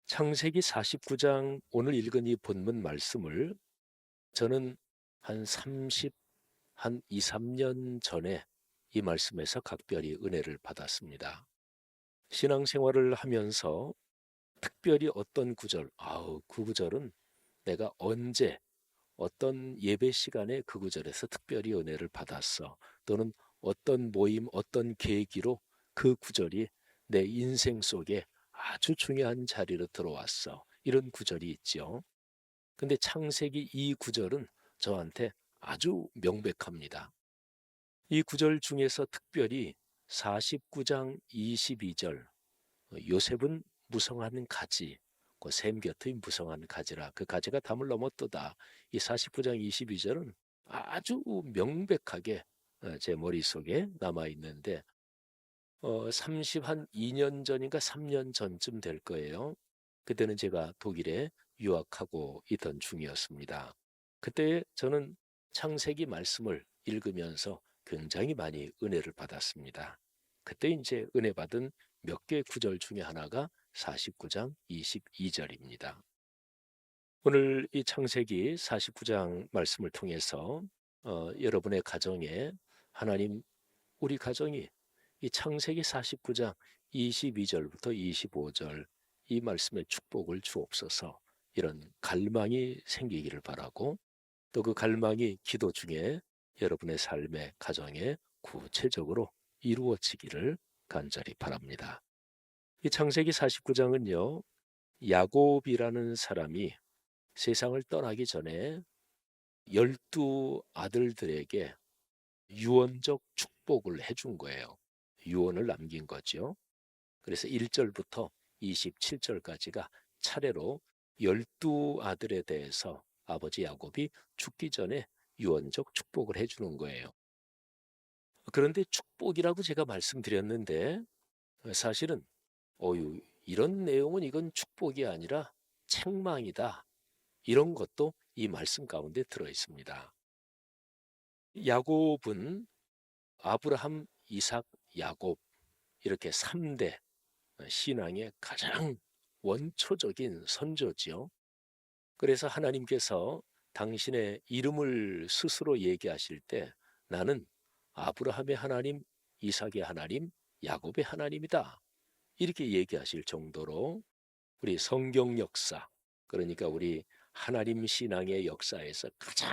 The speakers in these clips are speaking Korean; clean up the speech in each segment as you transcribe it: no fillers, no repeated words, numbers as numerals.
창세기 49장 오늘 읽은 이 본문 말씀을 저는 한 2, 3년 전에 이 말씀에서 각별히 은혜를 받았습니다. 신앙생활을 하면서 특별히 어떤 구절, 그 구절은 내가 언제 어떤 예배 시간에 그 구절에서 특별히 은혜를 받았어. 또는 어떤 모임, 어떤 계기로 그 구절이 내 인생 속에 아주 중요한 자리로 들어왔어. 이런 구절이 있죠. 근데 창세기 이 구절은 저한테 아주 명백합니다. 이 구절 중에서 특별히 49장 22절, 요셉은 무성한 가지, 그 샘 곁의 무성한 가지라. 그 가지가 담을 넘었도다. 이 49장 22절은 아주 명백하게 제 머릿속에 남아 있는데 30한 2년 전인가 3년 전쯤 될 거예요. 그때는 제가 독일에 유학하고 있던 중이었습니다. 그때 저는 창세기 말씀을 읽으면서 굉장히 많이 은혜를 받았습니다. 그때 이제 은혜 받은 몇 개의 구절 중에 하나가 49장 22절입니다. 오늘 이 창세기 49장 말씀을 통해서 여러분의 가정에 하나님 우리 가정이 이 창세기 49장 22절부터 25절 이 말씀의 축복을 주옵소서 이런 갈망이 생기기를 바라고 또 그 갈망이 기도 중에 여러분의 삶의 가정에 구체적으로 이루어지기를 간절히 바랍니다. 이 창세기 49장은요. 야곱이라는 사람이 세상을 떠나기 전에 12아들들에게 유언적 축복을 해준 거예요. 유언을 남긴 거죠. 그래서 1절부터 27절까지가 차례로 12아들에 대해서 아버지 야곱이 죽기 전에 유언적 축복을 해주는 거예요. 그런데 축복이라고 제가 말씀드렸는데 사실은 이런 내용은 이건 축복이 아니라 책망이다. 이런 것도 이 말씀 가운데 들어 있습니다. 야곱은 아브라함, 이삭, 야곱 이렇게 3대 신앙의 가장 원초적인 선조지요. 그래서 하나님께서 당신의 이름을 스스로 얘기하실 때 나는 아브라함의 하나님, 이삭의 하나님, 야곱의 하나님이다. 이렇게 얘기하실 정도로 우리 성경 역사, 그러니까 우리 하나님 신앙의 역사에서 가장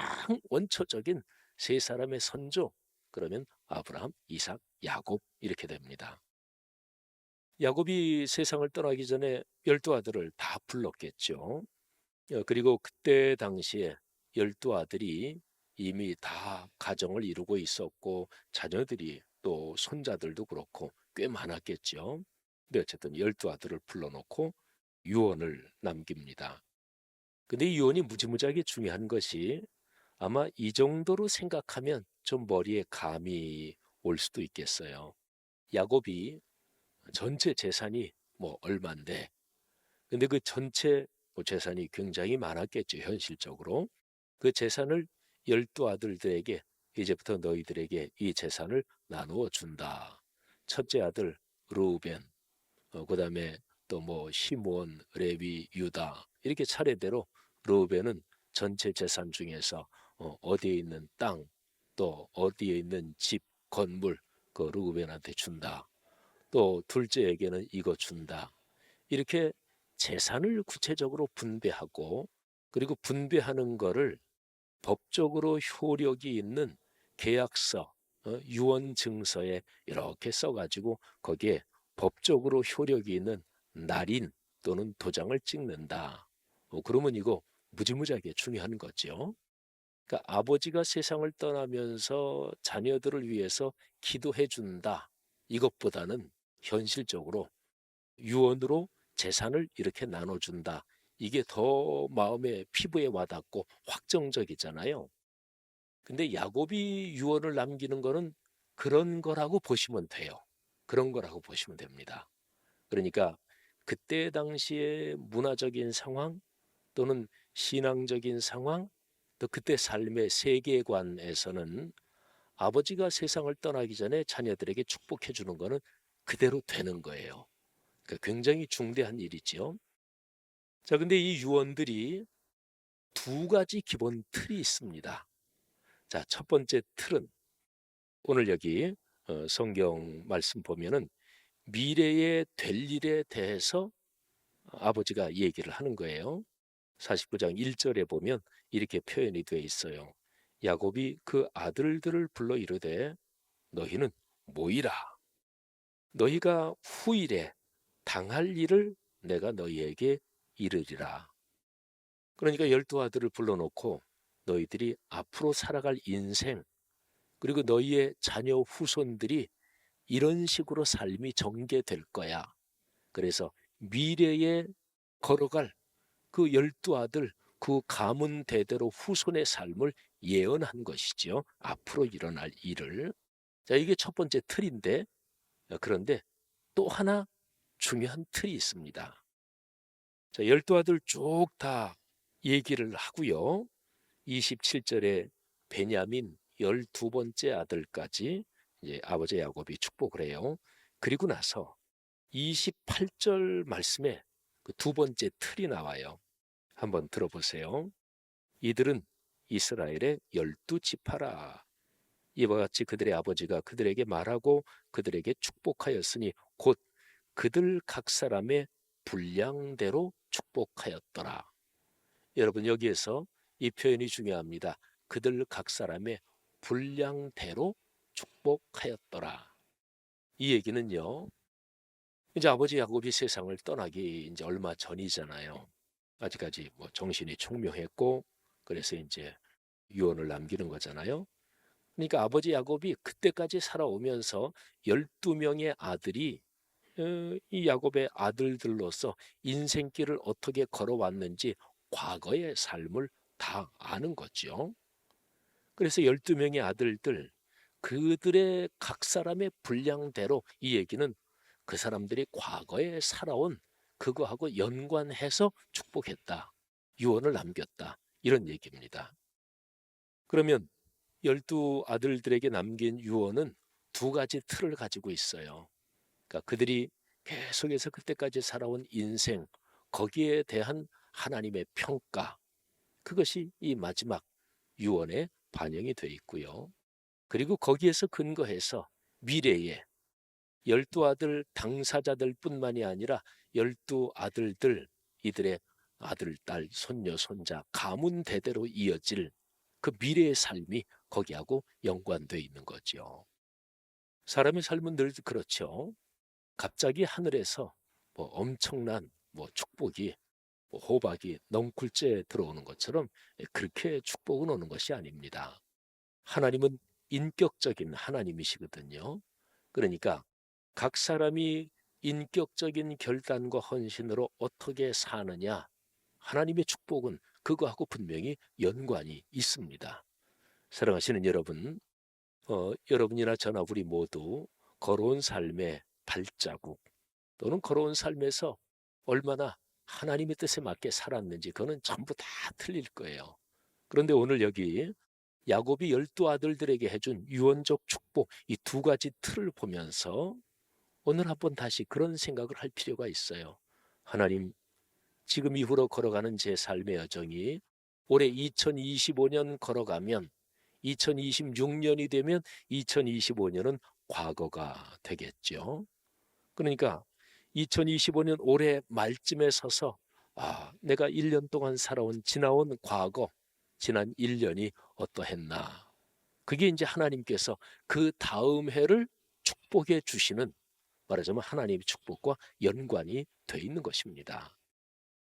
원초적인 세 사람의 선조, 그러면 아브라함, 이삭, 야곱 이렇게 됩니다. 야곱이 세상을 떠나기 전에 12아들을 다 불렀겠죠. 그리고 그때 당시에 12아들이 이미 다 가정을 이루고 있었고 자녀들이 또 손자들도 그렇고 꽤 많았겠죠. 근데 어쨌든 12아들을 불러놓고 유언을 남깁니다. 근데 이 유언이 무지무지하게 중요한 것이 아마 이 정도로 생각하면 좀 머리에 감이 올 수도 있겠어요. 야곱이 전체 재산이 뭐 얼만데 근데 그 전체 뭐 재산이 굉장히 많았겠죠. 현실적으로. 그 재산을 12아들들에게 이제부터 너희들에게 이 재산을 나누어 준다. 첫째 아들 르우벤, 그다음에 또 뭐 시므온, 레위, 유다 이렇게 차례대로 르우벤은 전체 재산 중에서 어디에 있는 땅, 또 어디에 있는 집, 건물 그 르우벤한테 준다. 또 둘째에게는 이거 준다. 이렇게 재산을 구체적으로 분배하고 그리고 분배하는 거를 법적으로 효력이 있는 계약서, 유언 증서에 이렇게 써가지고 거기에 법적으로 효력이 있는 날인 또는 도장을 찍는다. 그러면 이거 무지무지하게 중요한 거죠. 그러니까 아버지가 세상을 떠나면서 자녀들을 위해서 기도해 준다. 이것보다는 현실적으로 유언으로 재산을 이렇게 나눠준다. 이게 더 마음에 피부에 와닿고 확정적이잖아요. 근데 야곱이 유언을 남기는 거는 그런 거라고 보시면 돼요. 그런 거라고 보시면 됩니다. 그러니까 그때 당시의 문화적인 상황 또는 신앙적인 상황 또 그때 삶의 세계관에서는 아버지가 세상을 떠나기 전에 자녀들에게 축복해 주는 거는 그대로 되는 거예요. 그러니까 굉장히 중대한 일이지요. 자, 근데 이 유언들이 두 가지 기본 틀이 있습니다. 자, 첫 번째 틀은 오늘 여기 성경 말씀 보면은 미래에 될 일에 대해서 아버지가 얘기를 하는 거예요. 49장 1절에 보면 이렇게 표현이 되어 있어요. 야곱이 그 아들들을 불러 이르되 너희는 모이라. 너희가 후일에 당할 일을 내가 너희에게 이르리라. 그러니까 12 아들을 불러놓고 너희들이 앞으로 살아갈 인생, 그리고 너희의 자녀 후손들이 이런 식으로 삶이 전개될 거야. 그래서 미래에 걸어갈 그 12 아들, 그 가문 대대로 후손의 삶을 예언한 것이지요. 앞으로 일어날 일을. 자, 이게 첫 번째 틀인데, 그런데 또 하나 중요한 틀이 있습니다. 자, 12 아들 쭉 다 얘기를 하고요. 27절에 베냐민 12번째 아들까지 이제 아버지 야곱이 축복을 해요. 그리고 나서 28절 말씀에 그 두 번째 틀이 나와요. 한번 들어보세요. 이들은 이스라엘의 12지파라. 이와 같이 그들의 아버지가 그들에게 말하고 그들에게 축복하였으니 곧 그들 각 사람의 분량대로 축복하였더라. 여러분, 여기에서 이 표현이 중요합니다. 그들 각 사람의 분량대로 축복하였더라. 이 얘기는요, 이제 아버지 야곱이 세상을 떠나기 이제 얼마 전이잖아요. 아직까지 뭐 정신이 총명했고, 그래서 이제 유언을 남기는 거잖아요. 그러니까 아버지 야곱이 그때까지 살아오면서 12명의 아들이 이 야곱의 아들들로서 인생길을 어떻게 걸어왔는지 과거의 삶을 다 아는 거죠. 그래서 12명의 아들들, 그들의 각 사람의 분량대로 이 얘기는 그 사람들이 과거에 살아온 그거하고 연관해서 축복했다. 유언을 남겼다. 이런 얘기입니다. 그러면 12 아들들에게 남긴 유언은 두 가지 틀을 가지고 있어요. 그러니까 그들이 계속해서 그때까지 살아온 인생, 거기에 대한 하나님의 평가, 그것이 이 마지막 유언에 반영이 되어 있고요. 그리고 거기에서 근거해서 미래에 12 아들 당사자들 뿐만이 아니라 12 아들들, 이들의 아들, 딸, 손녀, 손자, 가문 대대로 이어질 그 미래의 삶이 거기하고 연관되어 있는 거죠. 사람의 삶은 늘 그렇죠. 갑자기 하늘에서 뭐 엄청난 뭐 축복이, 뭐 호박이 넝쿨째 들어오는 것처럼 그렇게 축복은 오는 것이 아닙니다. 하나님은 인격적인 하나님이시거든요. 그러니까 각 사람이 인격적인 결단과 헌신으로 어떻게 사느냐, 하나님의 축복은 그거하고 분명히 연관이 있습니다. 사랑하시는 여러분, 여러분이나 저나 우리 모두 걸어온 삶의 발자국 또는 걸어온 삶에서 얼마나 하나님의 뜻에 맞게 살았는지 그거는 전부 다 틀릴 거예요. 그런데 오늘 여기 야곱이 12 아들들에게 해준 유언적 축복, 이 두 가지 틀을 보면서 오늘 한번 다시 그런 생각을 할 필요가 있어요. 하나님, 지금 이후로 걸어가는 제 삶의 여정이 올해 2025년 걸어가면 2026년이 되면 2025년은 과거가 되겠죠. 그러니까 2025년 올해 말쯤에 서서 내가 1년 동안 살아온 지나온 과거, 지난 1년이 어떠했나. 그게 이제 하나님께서 그 다음 해를 축복해 주시는, 말하자면 하나님의 축복과 연관이 돼 있는 것입니다.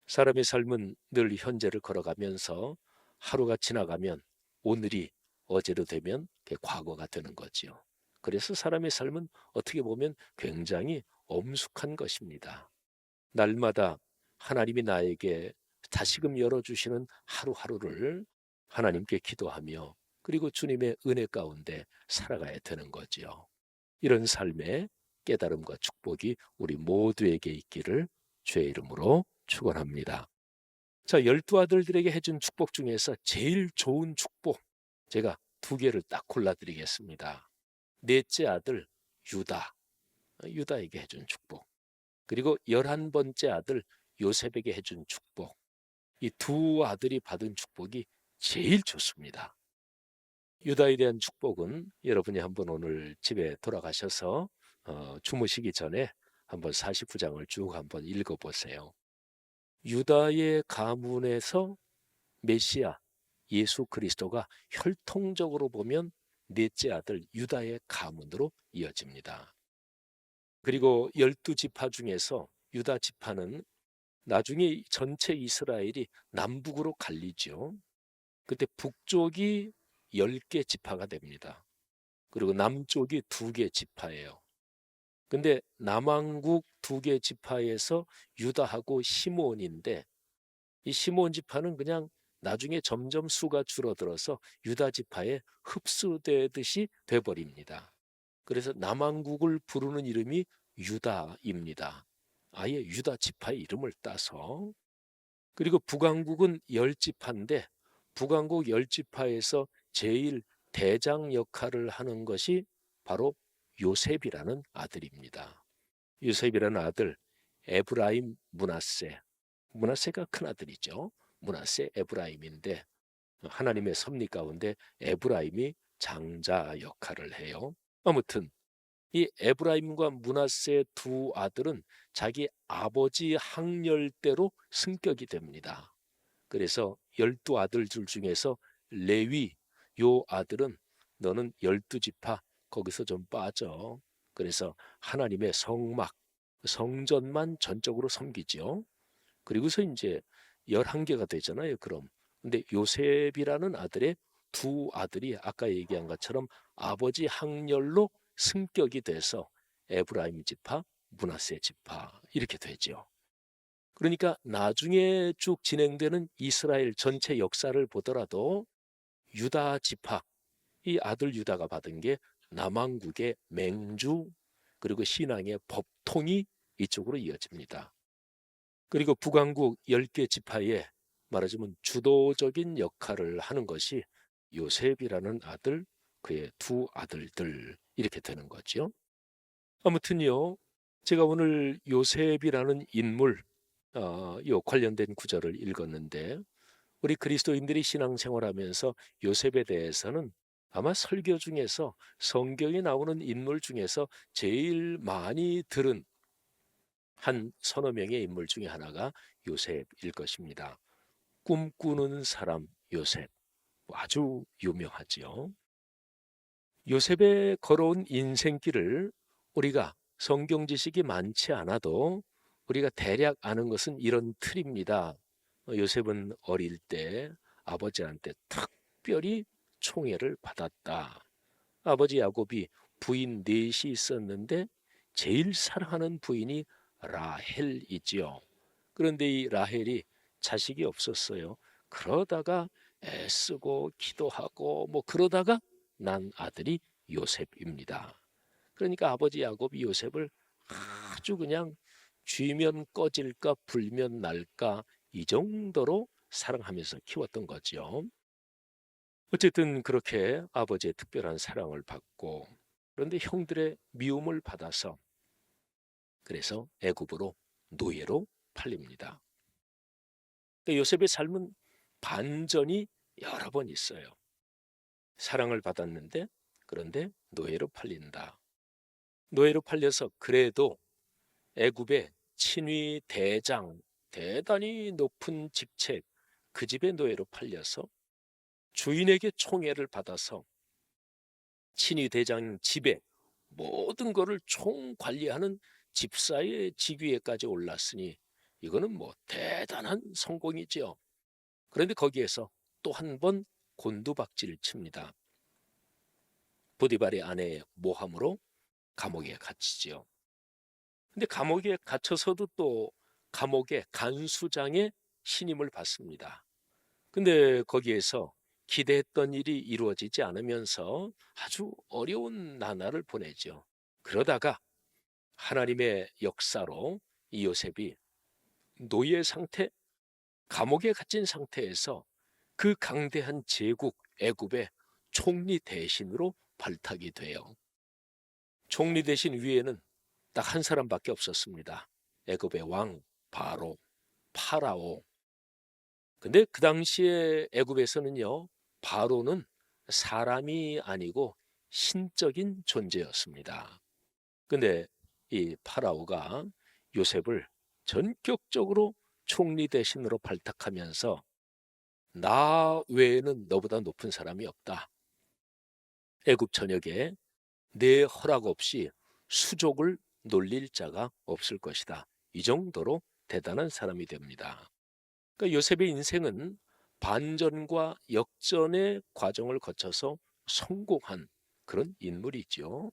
사람의 삶은 늘 현재를 걸어가면서 하루가 지나가면 오늘이 어제로 되면 그게 과거가 되는 거지요. 그래서 사람의 삶은 어떻게 보면 굉장히 엄숙한 것입니다. 날마다 하나님이 나에게 다시금 열어주시는 하루하루를 하나님께 기도하며 그리고 주님의 은혜 가운데 살아가야 되는 거지요. 이런 삶의 깨달음과 축복이 우리 모두에게 있기를 주의 이름으로 축원합니다. 자, 12 아들들에게 해준 축복 중에서 제일 좋은 축복, 제가 두 개를 딱 골라드리겠습니다. 넷째 아들 유다에게 해준 축복, 그리고 11번째 아들 요셉에게 해준 축복, 이 두 아들이 받은 축복이 제일 좋습니다. 유다에 대한 축복은 여러분이 한번 오늘 집에 돌아가셔서 주무시기 전에 한번 49장을 쭉 한번 읽어보세요. 유다의 가문에서 메시아 예수 그리스도가 혈통적으로 보면 넷째 아들 유다의 가문으로 이어집니다. 그리고 12지파 중에서 유다 지파는 나중에 전체 이스라엘이 남북으로 갈리죠. 그때 북쪽이 10개 지파가 됩니다. 그리고 남쪽이 2개 지파예요. 근데 남왕국 2개 지파에서 유다하고 시므온인데 이 시므온 지파는 그냥 나중에 점점 수가 줄어들어서 유다 지파에 흡수되듯이 돼버립니다. 그래서 남왕국을 부르는 이름이 유다입니다. 아예 유다 지파의 이름을 따서. 그리고 북왕국은 10지파인데 북왕국 10지파에서 제일 대장 역할을 하는 것이 바로 요셉이라는 아들입니다. 요셉이라는 아들 에브라임 므낫세. 므낫세가 큰아들이죠. 므낫세 에브라임인데 하나님의 섭리 가운데 에브라임이 장자 역할을 해요. 아무튼 이 에브라임과 므낫세 두 아들은 자기 아버지 항렬대로 승격이 됩니다. 그래서 12아들들 중에서 레위 요 아들은 너는 12지파 거기서 좀 빠져. 그래서 하나님의 성막 성전만 전적으로 섬기죠. 그리고서 이제 11개가 되잖아요. 그럼. 근데 요셉이라는 아들의 두 아들이 아까 얘기한 것처럼 아버지 항렬로 승격이 돼서 에브라임 지파, 므낫세 지파 이렇게 되죠. 그러니까 나중에 쭉 진행되는 이스라엘 전체 역사를 보더라도 유다 지파, 이 아들 유다가 받은 게 남왕국의 맹주 그리고 신앙의 법통이 이쪽으로 이어집니다. 그리고 북왕국 10개 지파에 말하자면 주도적인 역할을 하는 것이 요셉이라는 아들, 그의 두 아들들 이렇게 되는 거죠. 아무튼요, 제가 오늘 요셉이라는 인물 요 관련된 구절을 읽었는데 우리 그리스도인들이 신앙생활하면서 요셉에 대해서는 아마 설교 중에서 성경에 나오는 인물 중에서 제일 많이 들은 한 서너 명의 인물 중에 하나가 요셉일 것입니다. 꿈꾸는 사람 요셉 아주 유명하지요. 요셉의 걸어온 인생길을 우리가 성경 지식이 많지 않아도 우리가 대략 아는 것은 이런 틀입니다. 요셉은 어릴 때 아버지한테 특별히 총애를 받았다. 아버지 야곱이 부인 넷이 있었는데 제일 사랑하는 부인이 라헬이지요. 그런데 이 라헬이 자식이 없었어요. 그러다가 애쓰고 기도하고 뭐 그러다가 난 아들이 요셉입니다. 그러니까 아버지 야곱이 요셉을 아주 그냥 쥐면 꺼질까 불면 날까 이 정도로 사랑하면서 키웠던 거죠. 어쨌든 그렇게 아버지의 특별한 사랑을 받고 그런데 형들의 미움을 받아서 그래서 애굽으로 노예로 팔립니다. 그러니까 요셉의 삶은 반전이 여러 번 있어요. 사랑을 받았는데 그런데 노예로 팔린다. 노예로 팔려서 그래도 애굽의 친위 대장 대단히 높은 직책 그 집의 노예로 팔려서 주인에게 총애를 받아서 친위 대장 집에 모든 것을 총관리하는 집사의 직위에까지 올랐으니 이거는 뭐 대단한 성공이지요. 그런데 거기에서 또 한 번 곤두박질을 칩니다. 보디발의 아내의 모함으로 감옥에 갇히지요. 근데 감옥에 갇혀서도 또 감옥의 간수장의 신임을 받습니다. 근데 거기에서 기대했던 일이 이루어지지 않으면서 아주 어려운 나날을 보내죠. 그러다가 하나님의 역사로 이 요셉이 노예 상태, 감옥에 갇힌 상태에서 그 강대한 제국 애굽의 총리 대신으로 발탁이 돼요. 총리 대신 위에는 딱 한 사람밖에 없었습니다. 애굽의 왕 바로. 파라오. 근데 그 당시에 애굽에서는요, 바로는 사람이 아니고 신적인 존재였습니다. 근데 이 파라오가 요셉을 전격적으로 총리 대신으로 발탁하면서 나 외에는 너보다 높은 사람이 없다. 애굽 전역에 내 허락 없이 수족을 놀릴 자가 없을 것이다. 이 정도로 대단한 사람이 됩니다. 그러니까 요셉의 인생은 반전과 역전의 과정을 거쳐서 성공한 그런 인물이죠.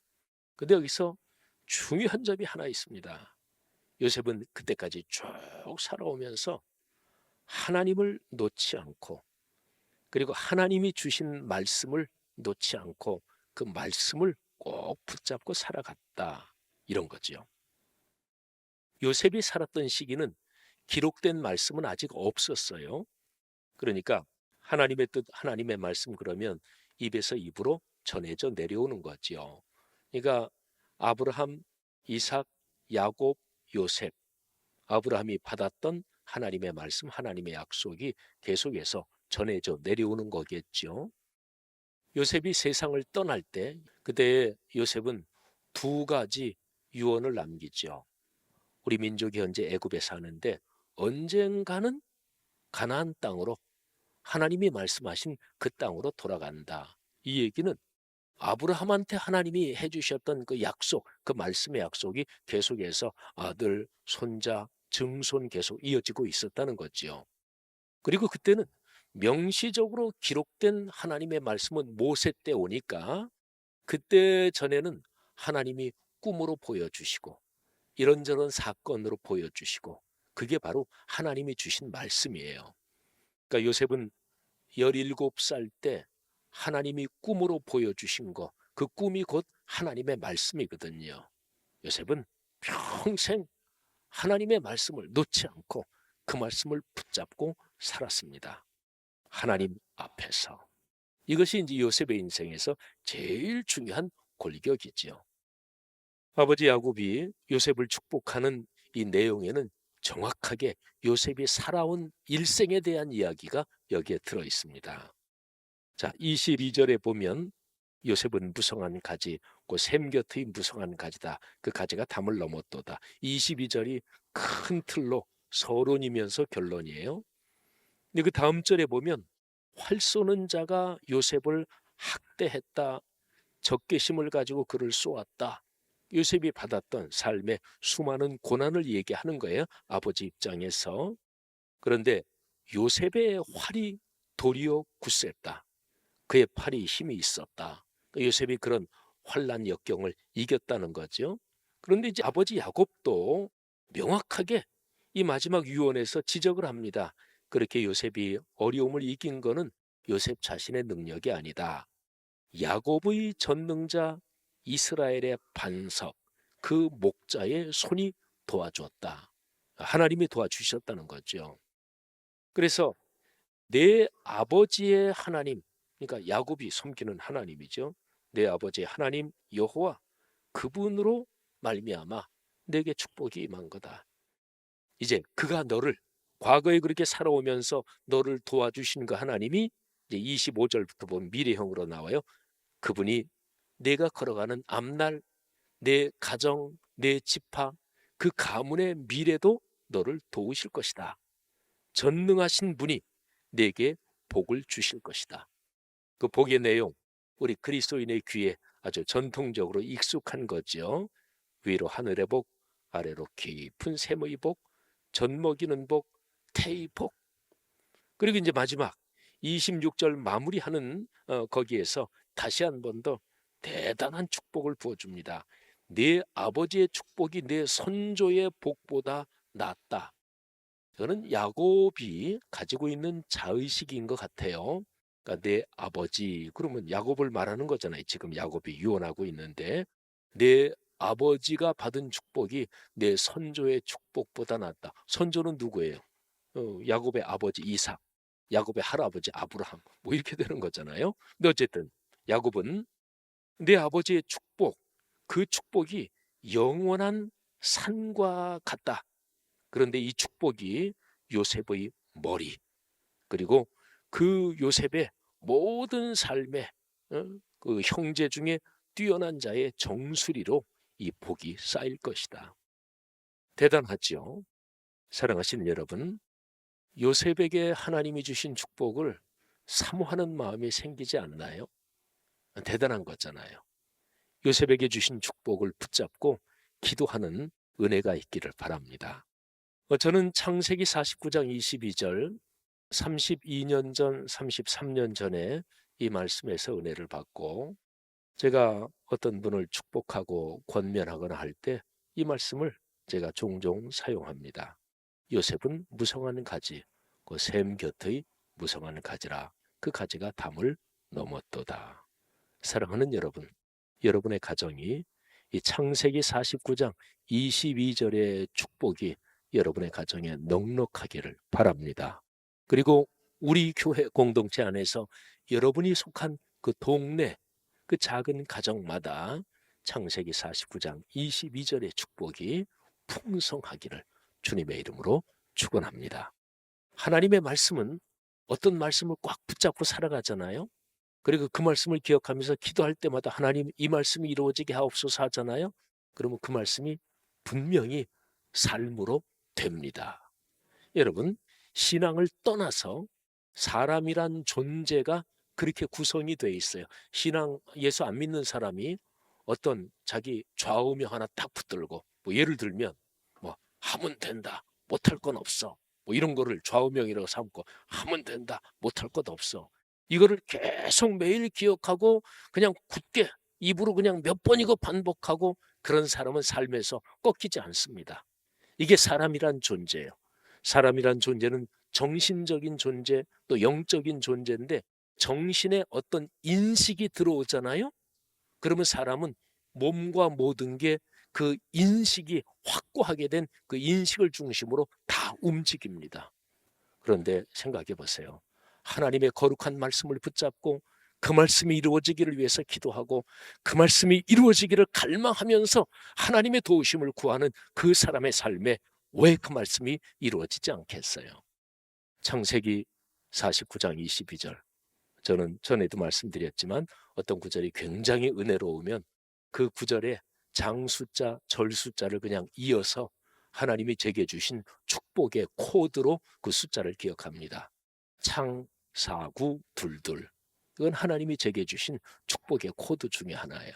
근데 여기서 중요한 점이 하나 있습니다. 요셉은 그때까지 쭉 살아오면서 하나님을 놓지 않고, 그리고 하나님이 주신 말씀을 놓지 않고 그 말씀을 꼭 붙잡고 살아갔다. 이런 거죠. 요셉이 살았던 시기는 기록된 말씀은 아직 없었어요. 그러니까 하나님의 뜻, 하나님의 말씀, 그러면 입에서 입으로 전해져 내려오는 거지요. 그러니까 아브라함, 이삭, 야곱, 요셉, 아브라함이 받았던 하나님의 말씀, 하나님의 약속이 계속해서 전해져 내려오는 거겠죠. 요셉이 세상을 떠날 때, 그때 요셉은 두 가지 유언을 남기죠. 우리 민족이 현재 애굽에 사는데 언젠가는 가나안 땅으로, 하나님이 말씀하신 그 땅으로 돌아간다. 이 얘기는 아브라함한테 하나님이 해주셨던 그 약속, 그 말씀의 약속이 계속해서 아들, 손자, 증손 계속 이어지고 있었다는 거지요. 그리고 그때는 명시적으로 기록된 하나님의 말씀은 모세 때 오니까, 그때 전에는 하나님이 꿈으로 보여주시고 이런저런 사건으로 보여주시고, 그게 바로 하나님이 주신 말씀이에요. 그러니까 요셉은 17살 때 하나님이 꿈으로 보여주신 거, 그 꿈이 곧 하나님의 말씀이거든요. 요셉은 평생 하나님의 말씀을 놓지 않고 그 말씀을 붙잡고 살았습니다. 하나님 앞에서. 이것이 이제 요셉의 인생에서 제일 중요한 골격이지요. 아버지 야곱이 요셉을 축복하는 이 내용에는 정확하게 요셉이 살아온 일생에 대한 이야기가 여기에 들어 있습니다. 자, 22절에 보면 요셉은 무성한 가지, 그 샘 곁의 무성한 가지다. 그 가지가 담을 넘었도다. 22절이 큰 틀로 서론이면서 결론이에요. 근데 그 다음 절에 보면 활 쏘는 자가 요셉을 학대했다. 적개심을 가지고 그를 쏘았다. 요셉이 받았던 삶의 수많은 고난을 얘기하는 거예요. 아버지 입장에서. 그런데 요셉의 활이 도리어 굳셌다. 그의 팔이 힘이 있었다. 요셉이 그런 환난 역경을 이겼다는 거죠. 그런데 이제 아버지 야곱도 명확하게 이 마지막 유언에서 지적을 합니다. 그렇게 요셉이 어려움을 이긴 거는 요셉 자신의 능력이 아니다. 야곱의 전능자 이스라엘의 반석, 그 목자의 손이 도와주었다. 하나님이 도와주셨다는 거죠. 그래서 내 아버지의 하나님, 그러니까 야곱이 섬기는 하나님이죠. 내 아버지의 하나님 여호와, 그분으로 말미암아 내게 축복이 임한 거다. 이제 그가 너를 과거에 그렇게 살아오면서 너를 도와주신 그 하나님이, 이제 25절부터 보면 미래형으로 나와요. 그분이 내가 걸어가는 앞날, 내 가정, 내 지파, 그 가문의 미래도 너를 도우실 것이다. 전능하신 분이 내게 복을 주실 것이다. 그 복의 내용, 우리 그리스도인의 귀에 아주 전통적으로 익숙한 거죠. 위로 하늘의 복, 아래로 깊은 샘의 복, 젖 먹이는 복, 태의 복. 그리고 이제 마지막 26절 마무리하는 거기에서 다시 한 번 더 대단한 축복을 부어줍니다. 네 아버지의 축복이 내 선조의 복보다 낫다. 이거는 야곱이 가지고 있는 자의식인 것 같아요. 그러니까 내 아버지, 그러면 야곱을 말하는 거잖아요. 지금 야곱이 유언하고 있는데 내 아버지가 받은 축복이 내 선조의 축복보다 낫다. 선조는 누구예요? 야곱의 아버지 이삭, 야곱의 할아버지 아브라함, 뭐 이렇게 되는 거잖아요. 근데 어쨌든 야곱은 내 아버지의 축복, 그 축복이 영원한 산과 같다. 그런데 이 축복이 요셉의 머리, 그리고 그 요셉의 모든 삶의 그 형제 중에 뛰어난 자의 정수리로 이 복이 쌓일 것이다. 대단하지요. 사랑하시는 여러분, 요셉에게 하나님이 주신 축복을 사모하는 마음이 생기지 않나요? 대단한 거잖아요. 요셉에게 주신 축복을 붙잡고 기도하는 은혜가 있기를 바랍니다. 저는 창세기 49장 22절, 32년 전, 33년 전에 이 말씀에서 은혜를 받고, 제가 어떤 분을 축복하고 권면하거나 할 때 이 말씀을 제가 종종 사용합니다. 요셉은 무성한 가지, 그 샘 곁의 무성한 가지라. 그 가지가 담을 넘었도다. 사랑하는 여러분, 여러분의 가정이 이 창세기 49장 22절의 축복이 여러분의 가정에 넉넉하기를 바랍니다. 그리고 우리 교회 공동체 안에서 여러분이 속한 그 동네, 그 작은 가정마다 창세기 49장 22절의 축복이 풍성하기를 주님의 이름으로 축원합니다. 하나님의 말씀은 어떤 말씀을 꽉 붙잡고 살아가잖아요. 그리고 그 말씀을 기억하면서 기도할 때마다 하나님 이 말씀이 이루어지게 하옵소서 하잖아요. 그러면 그 말씀이 분명히 삶으로 됩니다. 여러분, 신앙을 떠나서 사람이란 존재가 그렇게 구성이 돼 있어요. 신앙, 예수 안 믿는 사람이 어떤 자기 좌우명 하나 딱 붙들고, 뭐 예를 들면 뭐 하면 된다, 못할 건 없어, 뭐 이런 거를 좌우명이라고 삼고 하면 된다, 못할 것 없어, 이거를 계속 매일 기억하고 그냥 굳게 입으로 그냥 몇 번이고 반복하고, 그런 사람은 삶에서 꺾이지 않습니다. 이게 사람이란 존재예요. 사람이란 존재는 정신적인 존재, 또 영적인 존재인데, 정신에 어떤 인식이 들어오잖아요. 그러면 사람은 몸과 모든 게 그 인식이 확고하게 된 그 인식을 중심으로 다 움직입니다. 그런데 생각해 보세요. 하나님의 거룩한 말씀을 붙잡고 그 말씀이 이루어지기를 위해서 기도하고 그 말씀이 이루어지기를 갈망하면서 하나님의 도우심을 구하는 그 사람의 삶에 왜 그 말씀이 이루어지지 않겠어요? 창세기 49장 22절, 저는 전에도 말씀드렸지만 어떤 구절이 굉장히 은혜로우면 그 구절에 장 숫자, 절 숫자를 그냥 이어서 하나님이 제게 주신 축복의 코드로 그 숫자를 기억합니다. 창, 사구, 둘둘. 이건 하나님이 제게 주신 축복의 코드 중에 하나예요.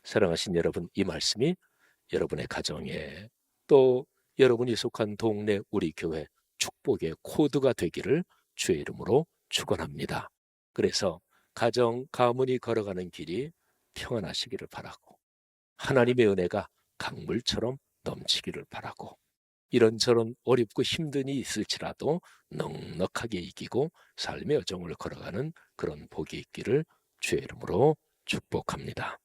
사랑하신 여러분, 이 말씀이 여러분의 가정에, 또 여러분이 속한 동네 우리 교회 축복의 코드가 되기를 주의 이름으로 축원합니다. 그래서 가정, 가문이 걸어가는 길이 평안하시기를 바라고, 하나님의 은혜가 강물처럼 넘치기를 바라고, 이런저런 어렵고 힘든 일이 있을지라도 넉넉하게 이기고 삶의 여정을 걸어가는 그런 복이 있기를 주의 이름으로 축복합니다.